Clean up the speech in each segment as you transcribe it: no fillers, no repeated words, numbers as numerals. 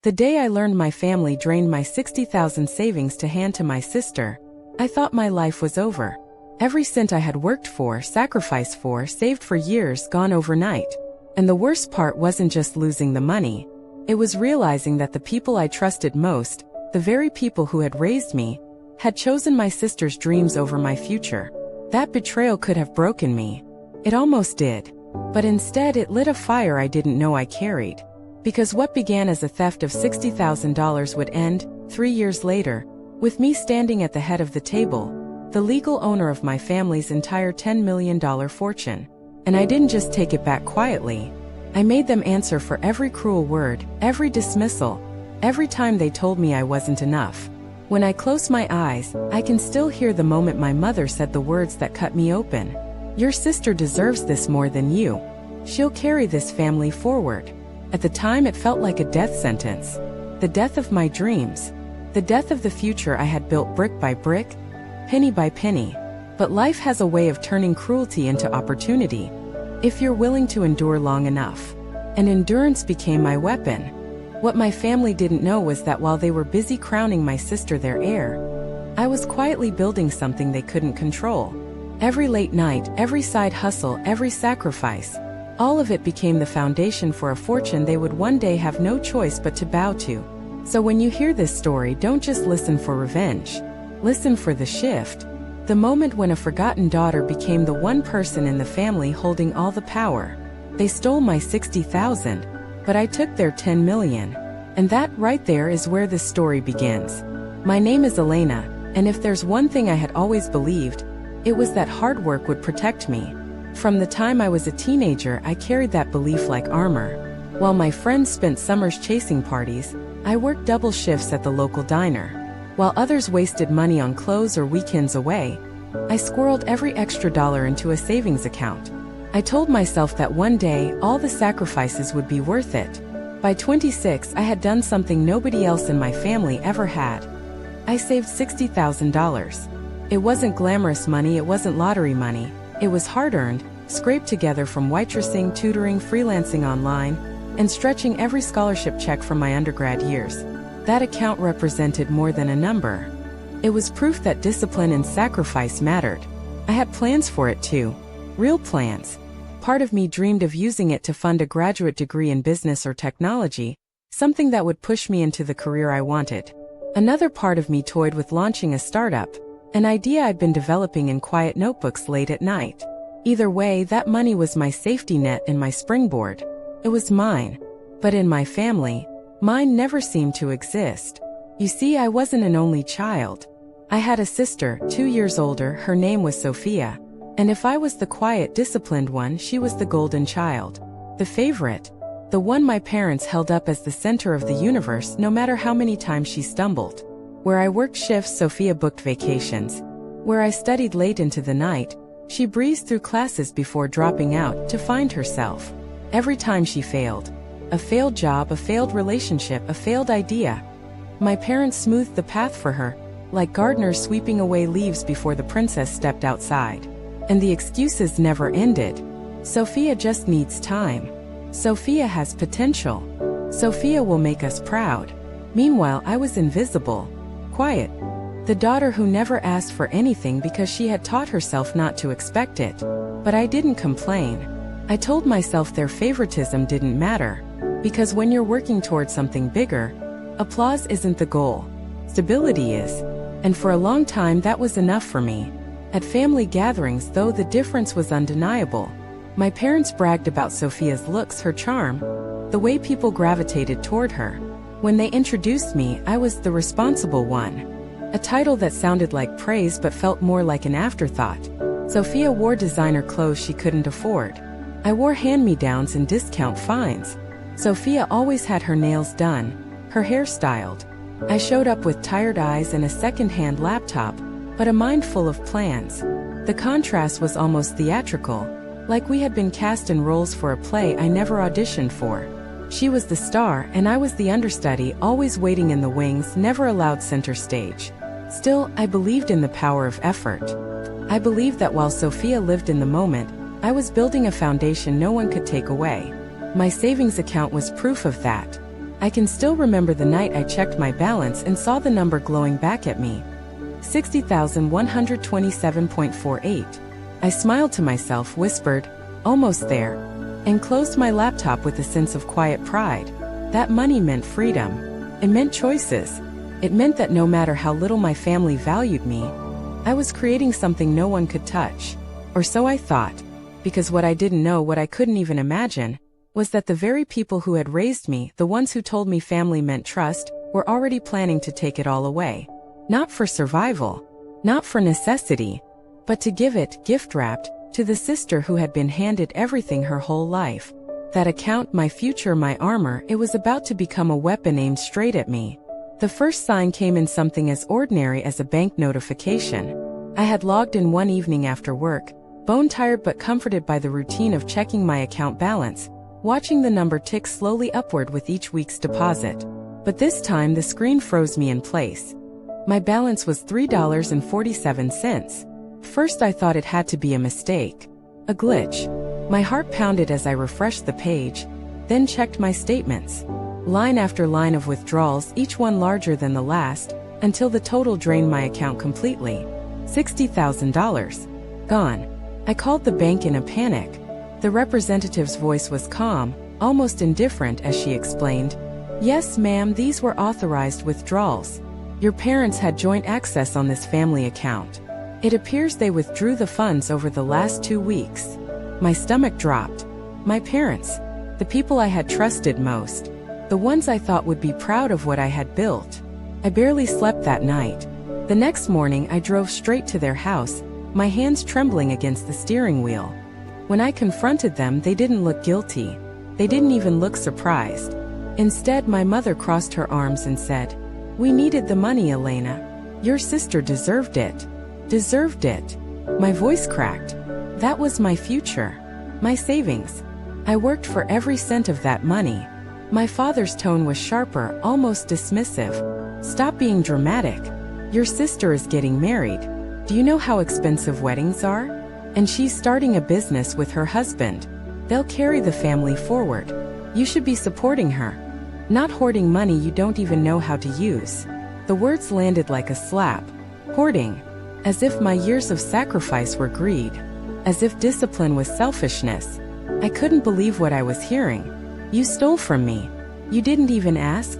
The day I learned my family drained my 60,000 savings to hand to my sister, I thought my life was over. Every cent I had worked for, sacrificed for, saved for years gone overnight. And the worst part wasn't just losing the money. It was realizing that the people I trusted most, the very people who had raised me, had chosen my sister's dreams over my future. That betrayal could have broken me. It almost did. But instead it lit a fire I didn't know I carried. Because what began as a theft of $60,000 would end, 3 years later, with me standing at the head of the table, the legal owner of my family's entire $10 million fortune. And I didn't just take it back quietly. I made them answer for every cruel word, every dismissal, every time they told me I wasn't enough. When I close my eyes, I can still hear the moment my mother said the words that cut me open. Your sister deserves this more than you. She'll carry this family forward. At the time it felt like a death sentence. The death of my dreams. The death of the future I had built brick by brick, penny by penny. But life has a way of turning cruelty into opportunity, if you're willing to endure long enough. And endurance became my weapon. What my family didn't know was that while they were busy crowning my sister their heir, I was quietly building something they couldn't control. Every late night, every side hustle, every sacrifice, all of it became the foundation for a fortune they would one day have no choice but to bow to. So when you hear this story, don't just listen for revenge. Listen for the shift. The moment when a forgotten daughter became the one person in the family holding all the power. They stole my 60,000, but I took their 10 million. And that right there is where this story begins. My name is Elena, and if there's one thing I had always believed, it was that hard work would protect me. From the time I was a teenager, I carried that belief like armor. While my friends spent summers chasing parties, I worked double shifts at the local diner. While others wasted money on clothes or weekends away, I squirreled every extra dollar into a savings account. I told myself that one day, all the sacrifices would be worth it. By 26, I had done something nobody else in my family ever had. I saved $60,000. It wasn't glamorous money, it wasn't lottery money. It was hard-earned, scraped together from waitressing, tutoring, freelancing online, and stretching every scholarship check from my undergrad years. That account represented more than a number. It was proof that discipline and sacrifice mattered. I had plans for it too. Real plans. Part of me dreamed of using it to fund a graduate degree in business or technology, something that would push me into the career I wanted. Another part of me toyed with launching a startup, an idea I'd been developing in quiet notebooks late at night. Either way, that money was my safety net and my springboard. It was mine. But in my family, mine never seemed to exist. You see, I wasn't an only child. I had a sister, 2 years older, her name was Sophia. And if I was the quiet, disciplined one, she was the golden child. The favorite. The one my parents held up as the center of the universe no matter how many times she stumbled. Where I worked shifts, Sophia booked vacations. Where I studied late into the night, she breezed through classes before dropping out to find herself. Every time she failed. A failed job, a failed relationship, a failed idea. My parents smoothed the path for her, like gardeners sweeping away leaves before the princess stepped outside. And the excuses never ended. Sophia just needs time. Sophia has potential. Sophia will make us proud. Meanwhile, I was invisible. Quiet. The daughter who never asked for anything because she had taught herself not to expect it. But I didn't complain. I told myself their favoritism didn't matter. Because when you're working towards something bigger, applause isn't the goal. Stability is. And for a long time that was enough for me. At family gatherings, though, the difference was undeniable. My parents bragged about Sophia's looks, her charm, the way people gravitated toward her. When they introduced me, I was the responsible one. A title that sounded like praise but felt more like an afterthought. Sophia wore designer clothes she couldn't afford. I wore hand-me-downs and discount finds. Sophia always had her nails done, her hair styled. I showed up with tired eyes and a second-hand laptop, but a mind full of plans. The contrast was almost theatrical, like we had been cast in roles for a play I never auditioned for. She was the star and I was the understudy, always waiting in the wings, never allowed center stage. Still, I believed in the power of effort. I believed that while Sophia lived in the moment, I was building a foundation no one could take away. My savings account was proof of that. I can still remember the night I checked my balance and saw the number glowing back at me. 60,127.48. I smiled to myself, whispered, "Almost there," and closed my laptop with a sense of quiet pride. That money meant freedom. It meant choices. It meant that no matter how little my family valued me, I was creating something no one could touch. Or so I thought, because what I didn't know, what I couldn't even imagine, was that the very people who had raised me, the ones who told me family meant trust, were already planning to take it all away. Not for survival, not for necessity, but to give it, gift-wrapped, to the sister who had been handed everything her whole life. That account, my future, my armor, it was about to become a weapon aimed straight at me. The first sign came in something as ordinary as a bank notification. I had logged in one evening after work, bone-tired but comforted by the routine of checking my account balance, watching the number tick slowly upward with each week's deposit. But this time the screen froze me in place. My balance was $3.47. First I thought it had to be a mistake, a glitch. My heart pounded as I refreshed the page, then checked my statements. Line after line of withdrawals, each one larger than the last, until the total drained my account completely. $60,000. Gone. I called the bank in a panic. The representative's voice was calm, almost indifferent as she explained, "Yes, ma'am, these were authorized withdrawals. Your parents had joint access on this family account. It appears they withdrew the funds over the last 2 weeks." My stomach dropped. My parents, the people I had trusted most, the ones I thought would be proud of what I had built. I barely slept that night. The next morning I drove straight to their house, my hands trembling against the steering wheel. When I confronted them, they didn't look guilty. They didn't even look surprised. Instead, my mother crossed her arms and said, "We needed the money, Elena. Your sister deserved it." Deserved it. My voice cracked. That was my future. My savings. I worked for every cent of that money. My father's tone was sharper, almost dismissive. "Stop being dramatic. Your sister is getting married. Do you know how expensive weddings are? And she's starting a business with her husband. They'll carry the family forward. You should be supporting her. Not hoarding money you don't even know how to use." The words landed like a slap. Hoarding. As if my years of sacrifice were greed. As if discipline was selfishness. I couldn't believe what I was hearing. "You stole from me. You didn't even ask?"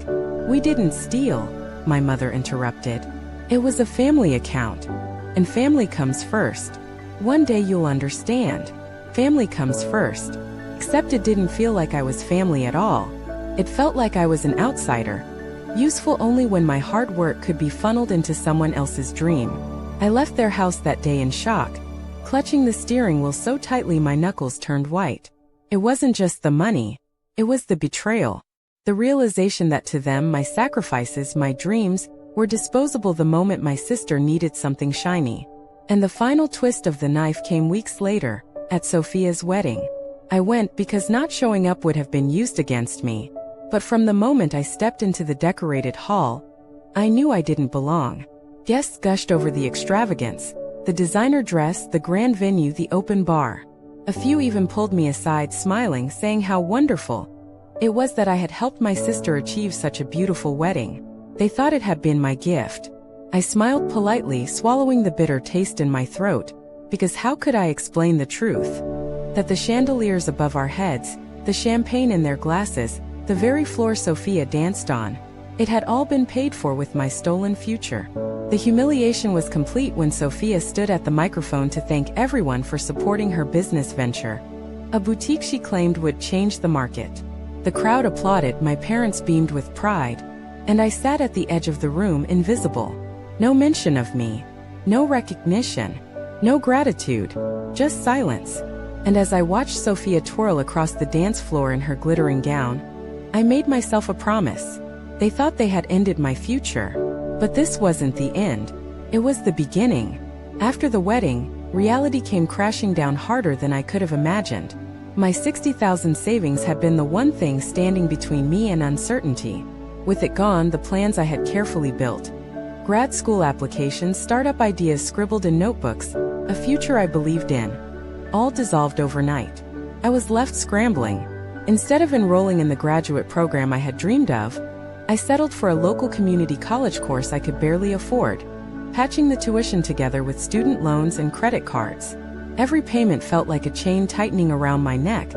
"We didn't steal," my mother interrupted. "It was a family account. And family comes first. One day you'll understand. Family comes first." Except it didn't feel like I was family at all. It felt like I was an outsider. Useful only when my hard work could be funneled into someone else's dream. I left their house that day in shock, clutching the steering wheel so tightly my knuckles turned white. It wasn't just the money. It was the betrayal. The realization that to them my sacrifices, my dreams, were disposable the moment my sister needed something shiny. And the final twist of the knife came weeks later, at Sophia's wedding. I went because not showing up would have been used against me. But from the moment I stepped into the decorated hall, I knew I didn't belong. Guests gushed over the extravagance, the designer dress, the grand venue, the open bar. A few even pulled me aside, smiling, saying how wonderful it was that I had helped my sister achieve such a beautiful wedding. They thought it had been my gift. I smiled politely, swallowing the bitter taste in my throat, because how could I explain the truth? That the chandeliers above our heads, the champagne in their glasses, the very floor Sophia danced on, it had all been paid for with my stolen future. The humiliation was complete when Sophia stood at the microphone to thank everyone for supporting her business venture, a boutique she claimed would change the market. The crowd applauded, my parents beamed with pride, and I sat at the edge of the room, invisible. No mention of me, no recognition, no gratitude, just silence. And as I watched Sophia twirl across the dance floor in her glittering gown, I made myself a promise. They thought they had ended my future. But this wasn't the end. It was the beginning. After the wedding, reality came crashing down harder than I could have imagined. My $60,000 savings had been the one thing standing between me and uncertainty. With it gone, the plans I had carefully built. Grad school applications, startup ideas scribbled in notebooks, a future I believed in. All dissolved overnight. I was left scrambling. Instead of enrolling in the graduate program I had dreamed of, I settled for a local community college course I could barely afford, patching the tuition together with student loans and credit cards. Every payment felt like a chain tightening around my neck,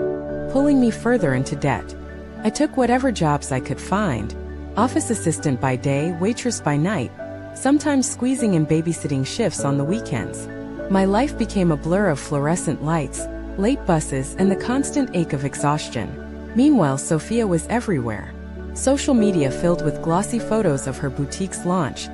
pulling me further into debt. I took whatever jobs I could find, office assistant by day, waitress by night, sometimes squeezing in babysitting shifts on the weekends. My life became a blur of fluorescent lights, late buses, and the constant ache of exhaustion. Meanwhile, Sophia was everywhere. Social media filled with glossy photos of her boutique's launch,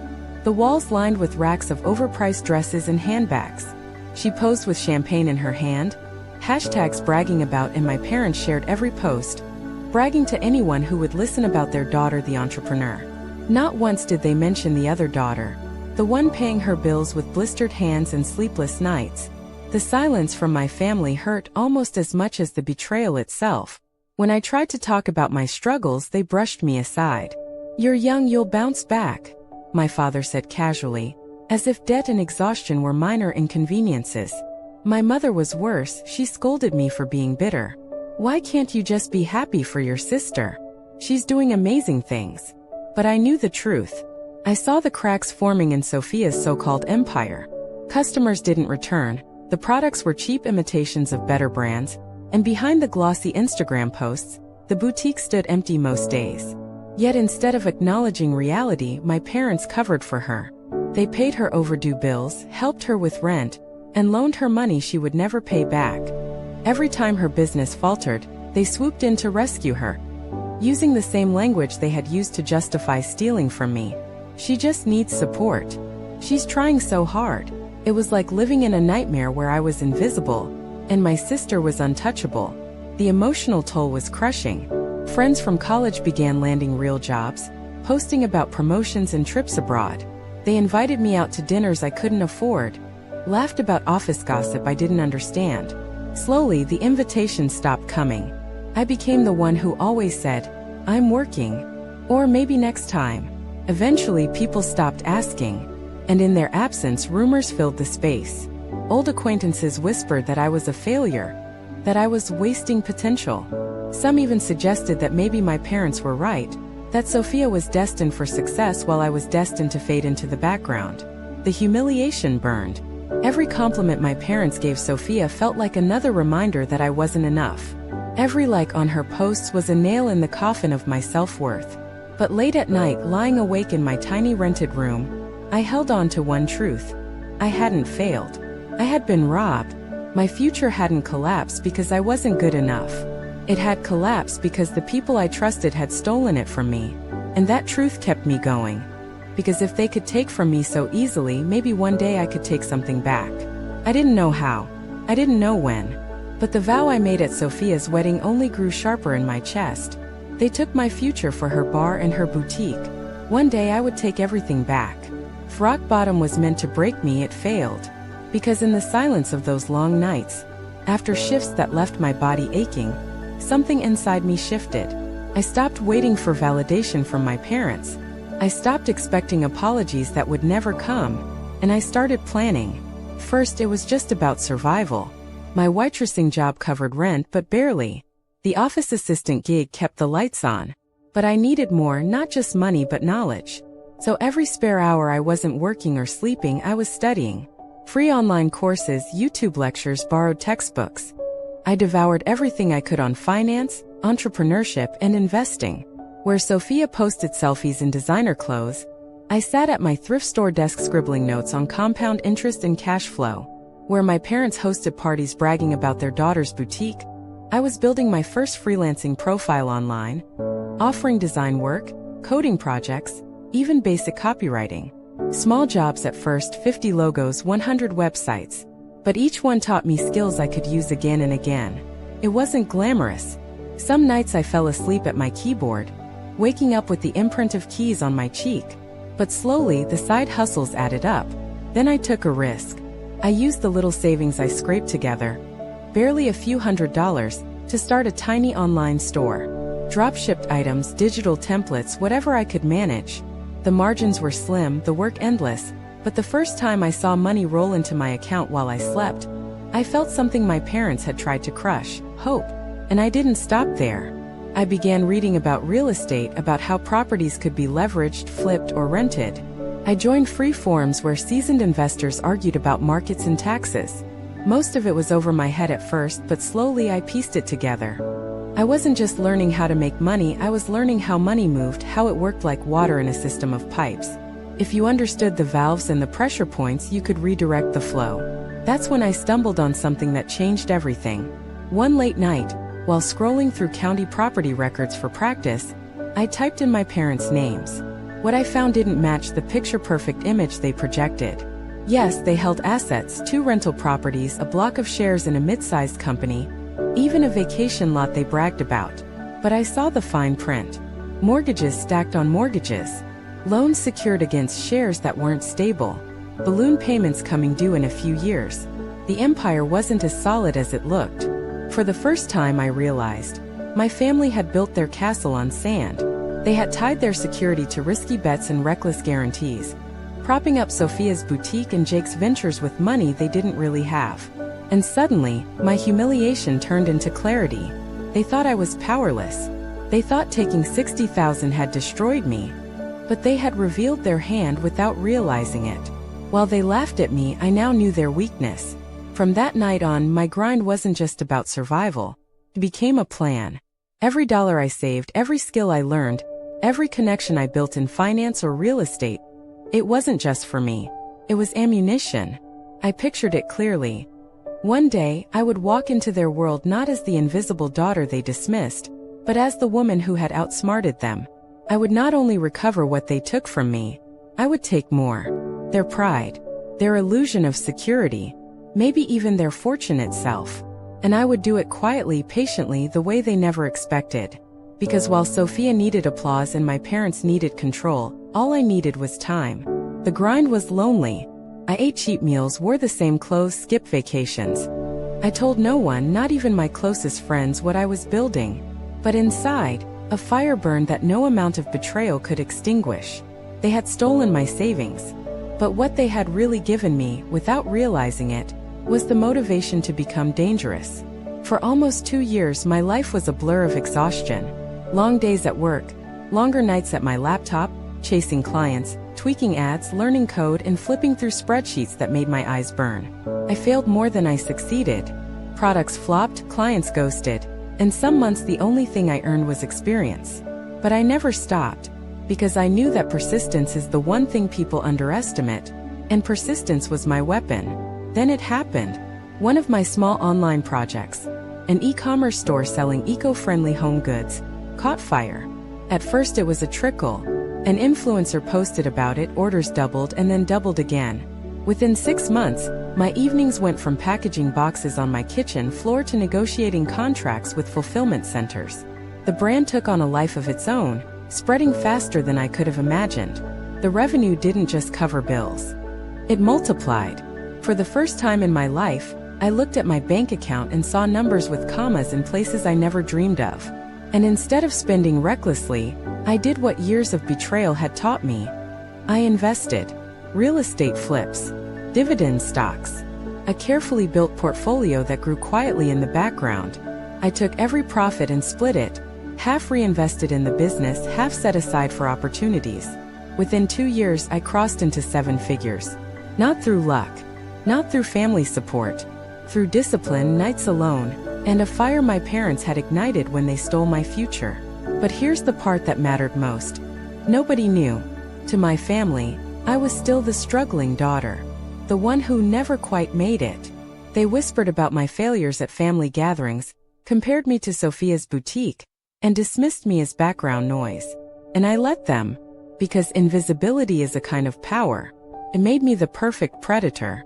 the walls lined with racks of overpriced dresses and handbags. She posed with champagne in her hand, hashtags bragging about, and my parents shared every post, bragging to anyone who would listen about their daughter, the entrepreneur. Not once did they mention the other daughter, the one paying her bills with blistered hands and sleepless nights. The silence from my family hurt almost as much as the betrayal itself. When I tried to talk about my struggles, they brushed me aside. "You're young, you'll bounce back," my father said casually, as if debt and exhaustion were minor inconveniences. My mother was worse. She scolded me for being bitter. "Why can't you just be happy for your sister? She's doing amazing things." But I knew the truth. I saw the cracks forming in Sophia's so-called empire. Customers didn't return, the products were cheap imitations of better brands, and behind the glossy Instagram posts, the boutique stood empty most days. Yet instead of acknowledging reality, my parents covered for her. They paid her overdue bills, helped her with rent, and loaned her money she would never pay back. Every time her business faltered, they swooped in to rescue her, using the same language they had used to justify stealing from me. "She just needs support. She's trying so hard." It was like living in a nightmare where I was invisible, and my sister was untouchable. The emotional toll was crushing. Friends from college began landing real jobs, posting about promotions and trips abroad. They invited me out to dinners I couldn't afford, laughed about office gossip I didn't understand. Slowly, the invitations stopped coming. I became the one who always said, "I'm working," or "maybe next time." Eventually, people stopped asking, and in their absence, rumors filled the space. Old acquaintances whispered that I was a failure, that I was wasting potential. Some even suggested that maybe my parents were right, that Sophia was destined for success while I was destined to fade into the background. The humiliation burned. Every compliment my parents gave Sophia felt like another reminder that I wasn't enough. Every like on her posts was a nail in the coffin of my self-worth. But late at night, lying awake in my tiny rented room, I held on to one truth. I hadn't failed. I had been robbed. My future hadn't collapsed because I wasn't good enough. It had collapsed because the people I trusted had stolen it from me. And that truth kept me going. Because if they could take from me so easily, maybe one day I could take something back. I didn't know how. I didn't know when. But the vow I made at Sophia's wedding only grew sharper in my chest. They took my future for her bar and her boutique. One day I would take everything back. If rock bottom was meant to break me, it failed. Because in the silence of those long nights, after shifts that left my body aching, something inside me shifted. I stopped waiting for validation from my parents. I stopped expecting apologies that would never come, and I started planning. First, it was just about survival. My waitressing job covered rent, but barely. The office assistant gig kept the lights on. But I needed more, not just money but knowledge. So every spare hour I wasn't working or sleeping, I was studying. Free online courses, YouTube lectures, borrowed textbooks. I devoured everything I could on finance, entrepreneurship, and investing. Where Sophia posted selfies in designer clothes, I sat at my thrift store desk scribbling notes on compound interest and cash flow. Where my parents hosted parties bragging about their daughter's boutique, I was building my first freelancing profile online, offering design work, coding projects, even basic copywriting. Small jobs at first, 50 logos, 100 websites. But each one taught me skills I could use again and again. It wasn't glamorous. Some nights I fell asleep at my keyboard, waking up with the imprint of keys on my cheek. But slowly, the side hustles added up. Then I took a risk. I used the little savings I scraped together, barely a few $100s, to start a tiny online store. Drop-shipped items, digital templates, whatever I could manage. The margins were slim, the work endless, but the first time I saw money roll into my account while I slept, I felt something my parents had tried to crush: hope. And I didn't stop there. I began reading about real estate, about how properties could be leveraged, flipped, or rented. I joined free forums where seasoned investors argued about markets and taxes. Most of it was over my head at first, but slowly I pieced it together. I wasn't just learning how to make money, I was learning how money moved, how it worked like water in a system of pipes. If you understood the valves and the pressure points, you could redirect the flow. That's when I stumbled on something that changed everything. One late night, while scrolling through county property records for practice, I typed in my parents' names. What I found didn't match the picture-perfect image they projected. Yes, they held assets, 2 rental properties, a block of shares in a mid-sized company, even a vacation lot they bragged about. But I saw the fine print. Mortgages stacked on mortgages. Loans secured against shares that weren't stable. Balloon payments coming due in a few years. The empire wasn't as solid as it looked. For the first time I realized, my family had built their castle on sand. They had tied their security to risky bets and reckless guarantees, propping up Sophia's boutique and Jake's ventures with money they didn't really have. And suddenly, my humiliation turned into clarity. They thought I was powerless. They thought taking $60,000 had destroyed me. But they had revealed their hand without realizing it. While they laughed at me, I now knew their weakness. From that night on, my grind wasn't just about survival. It became a plan. Every dollar I saved, every skill I learned, every connection I built in finance or real estate, it wasn't just for me. It was ammunition. I pictured it clearly. One day, I would walk into their world not as the invisible daughter they dismissed, but as the woman who had outsmarted them. I would not only recover what they took from me, I would take more. Their pride, their illusion of security, maybe even their fortune itself. And I would do it quietly, patiently, the way they never expected. Because while Sophia needed applause and my parents needed control, all I needed was time. The grind was lonely. I ate cheap meals, wore the same clothes, skipped vacations. I told no one, not even my closest friends, what I was building. But inside, a fire burned that no amount of betrayal could extinguish. They had stolen my savings. But what they had really given me, without realizing it, was the motivation to become dangerous. For almost 2 years, my life was a blur of exhaustion. Long days at work, longer nights at my laptop, chasing clients, tweaking ads, learning code, and flipping through spreadsheets that made my eyes burn. I failed more than I succeeded. Products flopped, clients ghosted, and some months the only thing I earned was experience. But I never stopped, because I knew that persistence is the one thing people underestimate, and persistence was my weapon. Then it happened. One of my small online projects, an e-commerce store selling eco-friendly home goods, caught fire. At first it was a trickle. An influencer posted about it, orders doubled and then doubled again. Within 6 months, my evenings went from packaging boxes on my kitchen floor to negotiating contracts with fulfillment centers. The brand took on a life of its own, spreading faster than I could have imagined. The revenue didn't just cover bills. It multiplied. For the first time in my life, I looked at my bank account and saw numbers with commas in places I never dreamed of. And instead of spending recklessly, I did what years of betrayal had taught me. I invested. Real estate flips. Dividend stocks. A carefully built portfolio that grew quietly in the background. I took every profit and split it, half reinvested in the business, half set aside for opportunities. Within 2 years, I crossed into 7 figures. Not through luck. Not through family support. Through discipline, nights alone, and a fire my parents had ignited when they stole my future. But here's the part that mattered most. Nobody knew. To my family, I was still the struggling daughter. The one who never quite made it. They whispered about my failures at family gatherings, compared me to Sophia's boutique, and dismissed me as background noise. And I let them, because invisibility is a kind of power. It made me the perfect predator.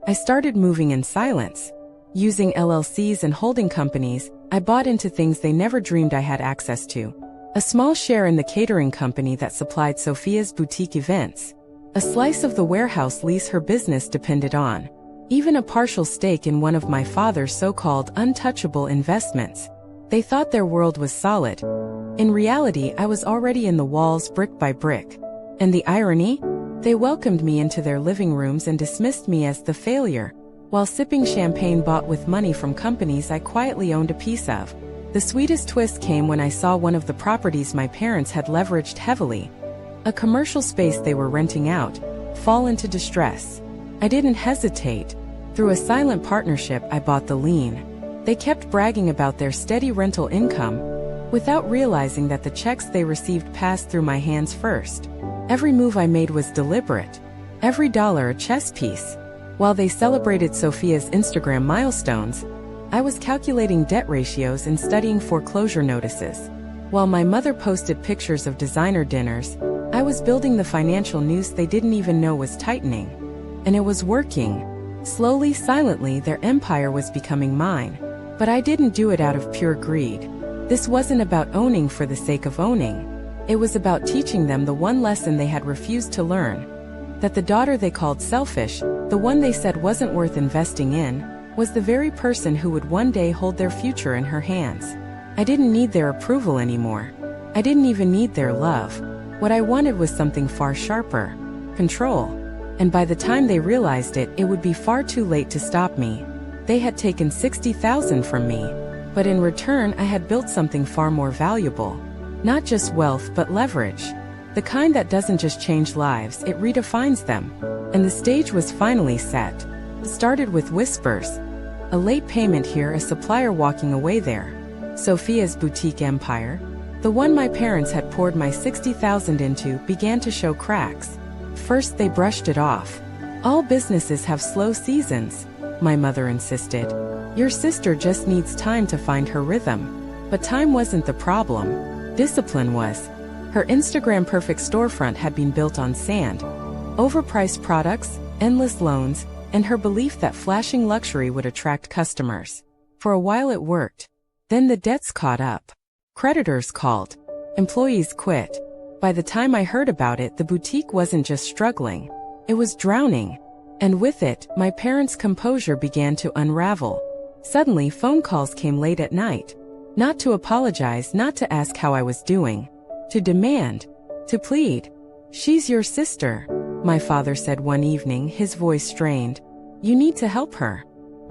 I started moving in silence. Using LLCs and holding companies, I bought into things they never dreamed I had access to. A small share in the catering company that supplied Sophia's boutique events. A slice of the warehouse lease her business depended on. Even a partial stake in one of my father's so-called untouchable investments. They thought their world was solid. In reality, I was already in the walls brick by brick. And the irony? They welcomed me into their living rooms and dismissed me as the failure, while sipping champagne bought with money from companies I quietly owned a piece of. The sweetest twist came when I saw one of the properties my parents had leveraged heavily, a commercial space they were renting out, fall into distress. I didn't hesitate. Through a silent partnership, I bought the lien. They kept bragging about their steady rental income, without realizing that the checks they received passed through my hands first. Every move I made was deliberate, every dollar a chess piece. While they celebrated Sophia's Instagram milestones, I was calculating debt ratios and studying foreclosure notices. While my mother posted pictures of designer dinners, I was building the financial noose they didn't even know was tightening. And it was working. Slowly, silently, their empire was becoming mine. But I didn't do it out of pure greed. This wasn't about owning for the sake of owning. It was about teaching them the one lesson they had refused to learn. That the daughter they called selfish, the one they said wasn't worth investing in, was the very person who would one day hold their future in her hands. I didn't need their approval anymore. I didn't even need their love. What I wanted was something far sharper. Control. And by the time they realized it, it would be far too late to stop me. They had taken $60,000 from me. But in return, I had built something far more valuable. Not just wealth, but leverage. The kind that doesn't just change lives, it redefines them. And the stage was finally set. It started with whispers. A late payment here, a supplier walking away there. Sophia's boutique empire, the one my parents had poured my $60,000 into, began to show cracks. First, they brushed it off. All businesses have slow seasons, my mother insisted. Your sister just needs time to find her rhythm. But time wasn't the problem. Discipline was. Her Instagram perfect storefront had been built on sand. Overpriced products, endless loans, and her belief that flashing luxury would attract customers. For a while it worked. Then the debts caught up. Creditors called. Employees quit. By the time I heard about it, the boutique wasn't just struggling. It was drowning. And with it, my parents' composure began to unravel. Suddenly, phone calls came late at night. Not to apologize, not to ask how I was doing. To demand. To plead. She's your sister, my father said one evening, his voice strained. You need to help her.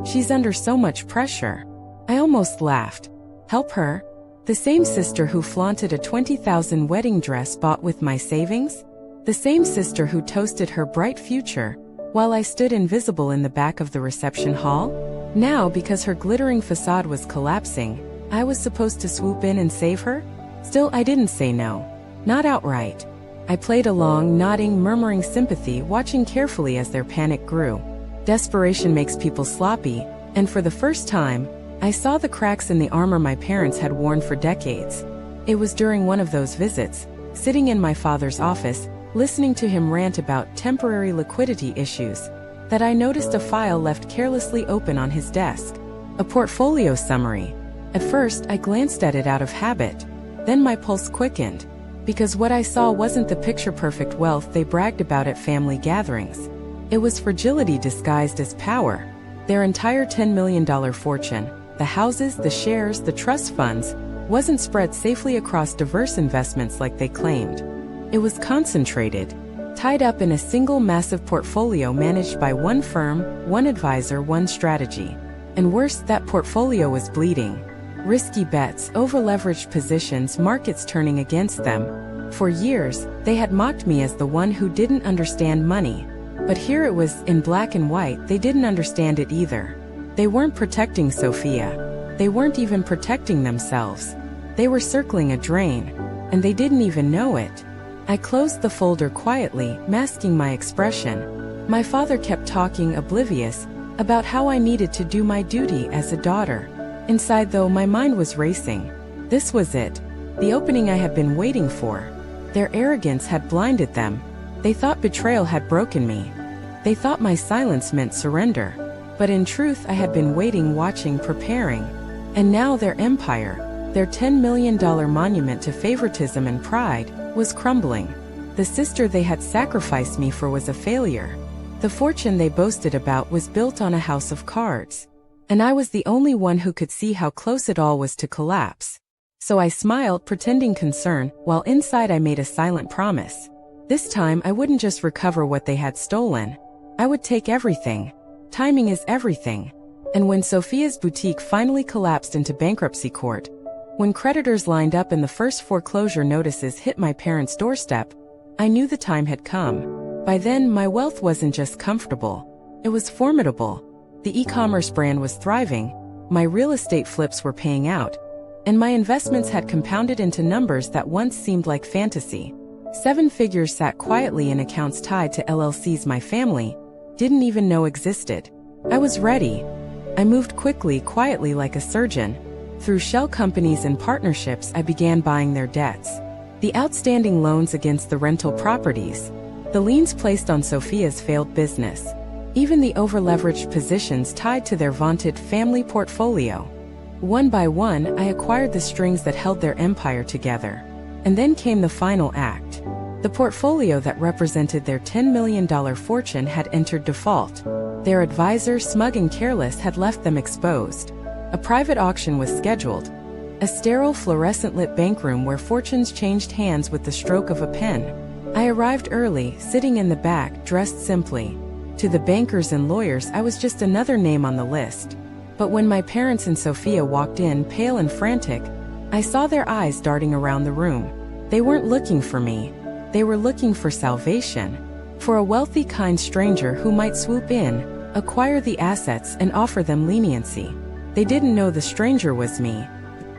She's under so much pressure. I almost laughed. Help her? The same sister who flaunted a $20,000 wedding dress bought with my savings? The same sister who toasted her bright future, while I stood invisible in the back of the reception hall? Now, because her glittering facade was collapsing, I was supposed to swoop in and save her? Still, I didn't say no. Not outright. I played along, nodding, murmuring sympathy, watching carefully as their panic grew. Desperation makes people sloppy, and for the first time, I saw the cracks in the armor my parents had worn for decades. It was during one of those visits, sitting in my father's office, listening to him rant about temporary liquidity issues, that I noticed a file left carelessly open on his desk. A portfolio summary. At first, I glanced at it out of habit. Then my pulse quickened. Because what I saw wasn't the picture-perfect wealth they bragged about at family gatherings. It was fragility disguised as power. Their entire $10 million fortune, the houses, the shares, the trust funds, wasn't spread safely across diverse investments like they claimed. It was concentrated, tied up in a single massive portfolio managed by one firm, one advisor, one strategy. And worse, that portfolio was bleeding. Risky bets, over-leveraged positions, markets turning against them. For years, they had mocked me as the one who didn't understand money. But here it was, in black and white, they didn't understand it either. They weren't protecting Sophia. They weren't even protecting themselves. They were circling a drain. And they didn't even know it. I closed the folder quietly, masking my expression. My father kept talking, oblivious, about how I needed to do my duty as a daughter. Inside, though, my mind was racing. This was it. The opening I had been waiting for. Their arrogance had blinded them. They thought betrayal had broken me. They thought my silence meant surrender. But in truth, I had been waiting, watching, preparing. And now their empire, their $10 million monument to favoritism and pride, was crumbling. The sister they had sacrificed me for was a failure. The fortune they boasted about was built on a house of cards. And I was the only one who could see how close it all was to collapse. So I smiled, pretending concern, while inside I made a silent promise. This time I wouldn't just recover what they had stolen. I would take everything. Timing is everything. And when Sophia's boutique finally collapsed into bankruptcy court, When creditors lined up and the first foreclosure notices hit my parents' doorstep, I knew the time had come. By then, my wealth wasn't just comfortable. It was formidable. The e-commerce brand was thriving, my real estate flips were paying out, and my investments had compounded into numbers that once seemed like fantasy. 7 figures sat quietly in accounts tied to LLCs my family didn't even know existed. I was ready. I moved quickly, quietly like a surgeon. Through shell companies and partnerships, I began buying their debts. The outstanding loans against the rental properties, the liens placed on Sophia's failed business, even the over-leveraged positions tied to their vaunted family portfolio. One by one, I acquired the strings that held their empire together. And then came the final act. The portfolio that represented their $10 million fortune had entered default. Their advisor, smug and careless, had left them exposed. A private auction was scheduled. A sterile, fluorescent-lit bankroom where fortunes changed hands with the stroke of a pen. I arrived early, sitting in the back, dressed simply. To the bankers and lawyers, I was just another name on the list. But when my parents and Sophia walked in, pale and frantic, I saw their eyes darting around the room. They weren't looking for me. They were looking for salvation. For a wealthy, kind stranger who might swoop in, acquire the assets, and offer them leniency. They didn't know the stranger was me.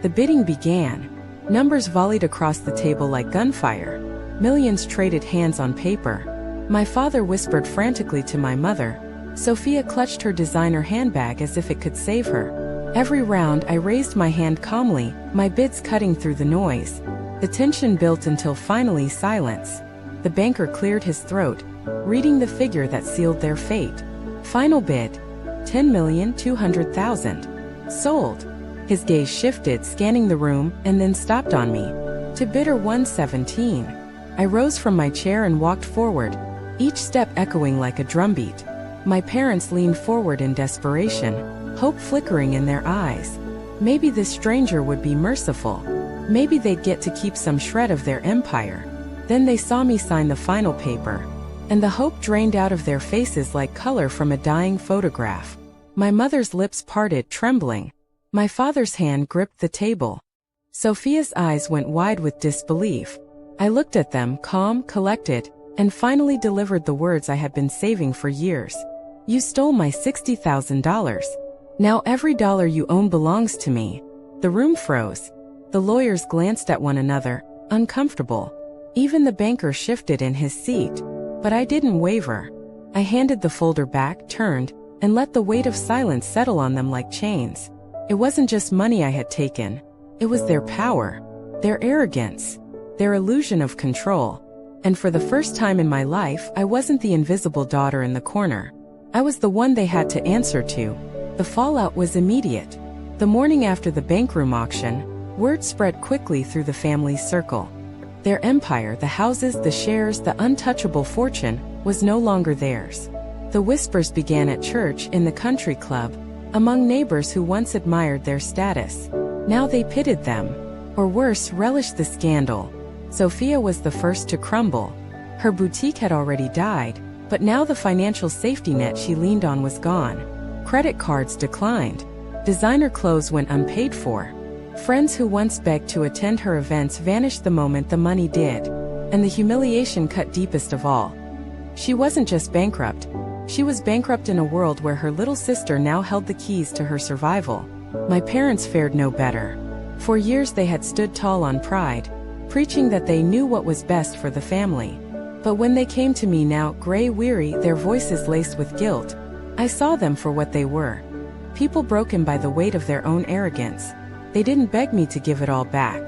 The bidding began. Numbers volleyed across the table like gunfire. Millions traded hands on paper. My father whispered frantically to my mother. Sophia clutched her designer handbag as if it could save her. Every round, I raised my hand calmly, my bids cutting through the noise. The tension built until finally silence. The banker cleared his throat, reading the figure that sealed their fate. Final bid, $10,200,000. Sold. His gaze shifted, scanning the room, and then stopped on me. To bidder 117. I rose from my chair and walked forward, each step echoing like a drumbeat. My parents leaned forward in desperation, hope flickering in their eyes. Maybe this stranger would be merciful. Maybe they'd get to keep some shred of their empire. Then they saw me sign the final paper, and the hope drained out of their faces like color from a dying photograph. My mother's lips parted, trembling. My father's hand gripped the table. Sophia's eyes went wide with disbelief. I looked at them, calm, collected, and finally delivered the words I had been saving for years. You stole my $60,000. Now every dollar you own belongs to me. The room froze. The lawyers glanced at one another, uncomfortable. Even the banker shifted in his seat. But I didn't waver. I handed the folder back, turned, and let the weight of silence settle on them like chains. It wasn't just money I had taken. It was their power, their arrogance, their illusion of control. And for the first time in my life, I wasn't the invisible daughter in the corner. I was the one they had to answer to. The fallout was immediate. The morning after the bankroom auction, word spread quickly through the family's circle. Their empire, the houses, the shares, the untouchable fortune, was no longer theirs. The whispers began at church, in the country club, among neighbors who once admired their status. Now they pitted them, or worse, relished the scandal. Sophia was the first to crumble. Her boutique had already died, but now the financial safety net she leaned on was gone. Credit cards declined. Designer clothes went unpaid for. Friends who once begged to attend her events vanished the moment the money did. And the humiliation cut deepest of all. She wasn't just bankrupt. She was bankrupt in a world where her little sister now held the keys to her survival. My parents fared no better. For years they had stood tall on pride, preaching that they knew what was best for the family. But when they came to me now, gray, weary, their voices laced with guilt, I saw them for what they were. People broken by the weight of their own arrogance. They didn't beg me to give it all back.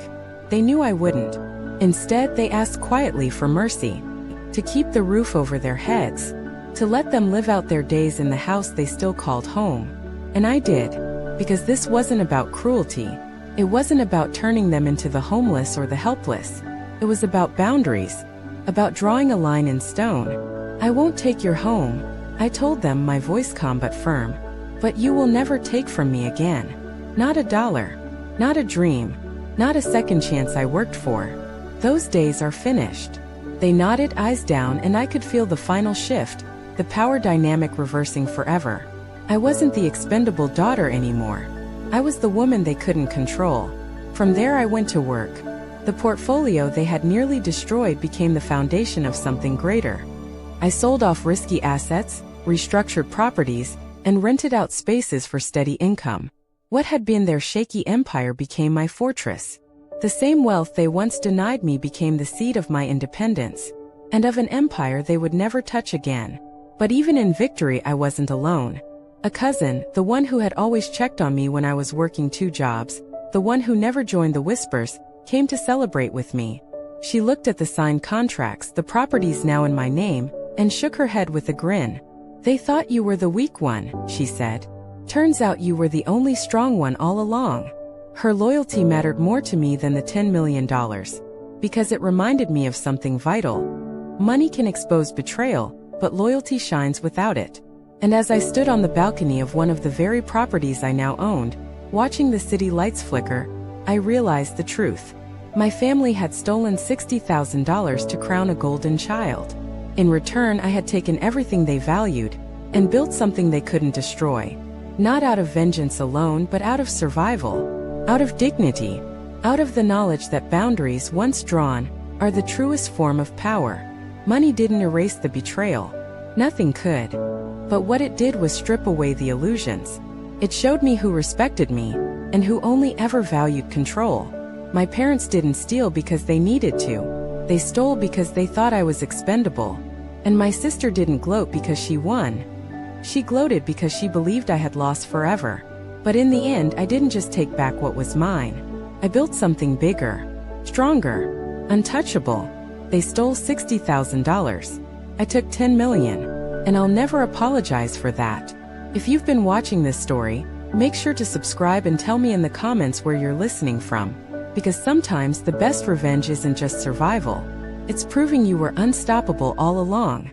They knew I wouldn't. Instead, they asked quietly for mercy, to keep the roof over their heads, to let them live out their days in the house they still called home. And I did, because this wasn't about cruelty. It wasn't about turning them into the homeless or the helpless. It was about boundaries, about drawing a line in stone. I won't take your home, I told them, my voice calm but firm. But you will never take from me again. Not a dollar, not a dream, not a second chance I worked for. Those days are finished. They nodded, eyes down, and I could feel the final shift, the power dynamic reversing forever. I wasn't the expendable daughter anymore. I was the woman they couldn't control. From there I went to work. The portfolio they had nearly destroyed became the foundation of something greater. I sold off risky assets, restructured properties, and rented out spaces for steady income. What had been their shaky empire became my fortress. The same wealth they once denied me became the seed of my independence, and of an empire they would never touch again. But even in victory I wasn't alone. A cousin, the one who had always checked on me when I was working 2 jobs, the one who never joined the whispers, came to celebrate with me. She looked at the signed contracts, the properties now in my name, and shook her head with a grin. "They thought you were the weak one," she said. "Turns out you were the only strong one all along." Her loyalty mattered more to me than the $10 million, because it reminded me of something vital. Money can expose betrayal, but loyalty shines without it. And as I stood on the balcony of one of the very properties I now owned, watching the city lights flicker, I realized the truth. My family had stolen $60,000 to crown a golden child. In return, I had taken everything they valued and built something they couldn't destroy. Not out of vengeance alone, but out of survival, out of dignity, out of the knowledge that boundaries once drawn are the truest form of power. Money didn't erase the betrayal. Nothing could. But what it did was strip away the illusions. It showed me who respected me, and who only ever valued control. My parents didn't steal because they needed to. They stole because they thought I was expendable. And my sister didn't gloat because she won. She gloated because she believed I had lost forever. But in the end, I didn't just take back what was mine. I built something bigger, stronger, untouchable. They stole $60,000. I took $10 million. And I'll never apologize for that. If you've been watching this story, make sure to subscribe and tell me in the comments where you're listening from. Because sometimes the best revenge isn't just survival. It's proving you were unstoppable all along.